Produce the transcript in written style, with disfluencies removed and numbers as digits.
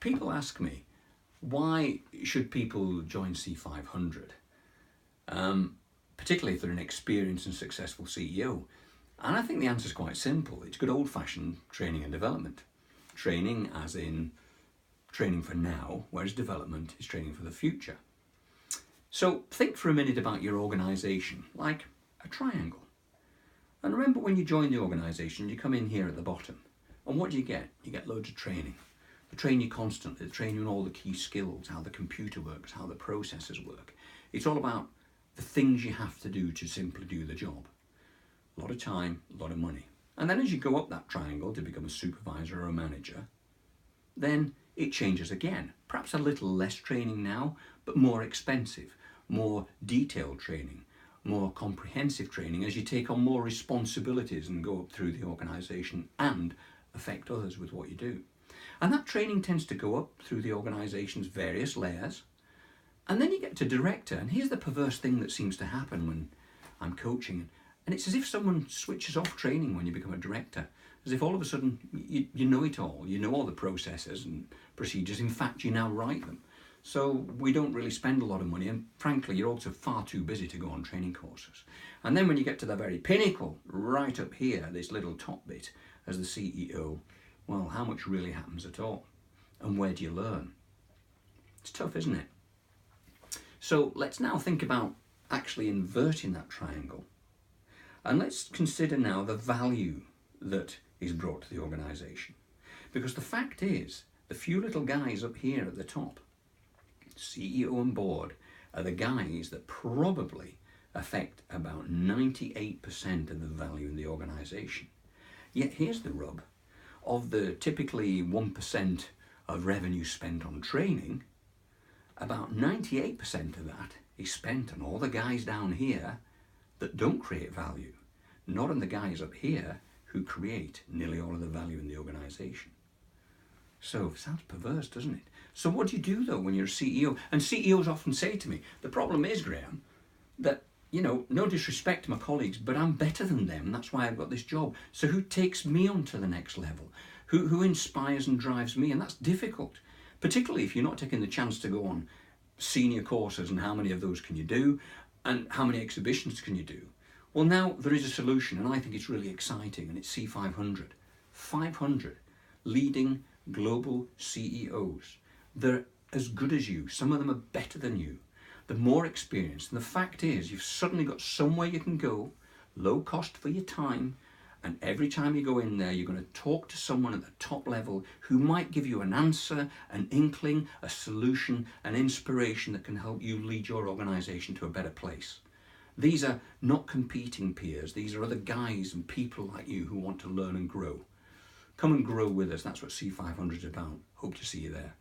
People ask me, why should people join C500? Particularly if they're an experienced and successful CEO. And I think the answer is quite simple. It's good old-fashioned training and development. Training as in training for now, whereas development is training for the future. So think for a minute about your organisation, like a triangle. And remember, when you join the organisation, you come in here at the bottom. And what do you get? You get loads of training. They train you constantly. They train you in all the key skills, how the computer works, how the processes work. It's all about the things you have to do to simply do the job. A lot of time, a lot of money. And then as you go up that triangle to become a supervisor or a manager, then it changes again. Perhaps a little less training now, but more expensive, more detailed training, more comprehensive training as you take on more responsibilities and go up through the organisation and affect others with what you do. And that training tends to go up through the organisation's various layers. And then you get to director, and here's the perverse thing that seems to happen when I'm coaching. And it's as if someone switches off training when you become a director. As if all of a sudden you know it all. You know all the processes and procedures. In fact, you now write them. So we don't really spend a lot of money, and frankly, you're also far too busy to go on training courses. And then when you get to the very pinnacle, right up here, this little top bit, as the CEO, well, how much really happens at all? And where do you learn? It's tough, isn't it? So let's now think about actually inverting that triangle. And let's consider now the value that is brought to the organisation. Because the fact is, the few little guys up here at the top, CEO and board, are the guys that probably affect about 98% of the value in the organisation. Yet here's the rub. Of the typically 1% of revenue spent on training, about 98% of that is spent on all the guys down here that don't create value, not on the guys up here who create nearly all of the value in the organisation. So it sounds perverse, doesn't it? So what do you do though when you're a CEO? And CEOs often say to me, the problem is, Graham, that, no disrespect to my colleagues, but I'm better than them. That's why I've got this job. So who takes me on to the next level? Who inspires and drives me? And that's difficult, particularly if you're not taking the chance to go on senior courses, and how many of those can you do? And how many exhibitions can you do? Well, now there is a solution, and I think it's really exciting, and it's C500. 500 leading global CEOs. They're as good as you. Some of them are better than you. They're more experienced. And the fact is, you've suddenly got somewhere you can go, low cost for your time, and every time you go in there, you're going to talk to someone at the top level who might give you an answer, an inkling, a solution, an inspiration that can help you lead your organisation to a better place. These are not competing peers. These are other guys and people like you who want to learn and grow. Come and grow with us. That's what C500 is about. Hope to see you there.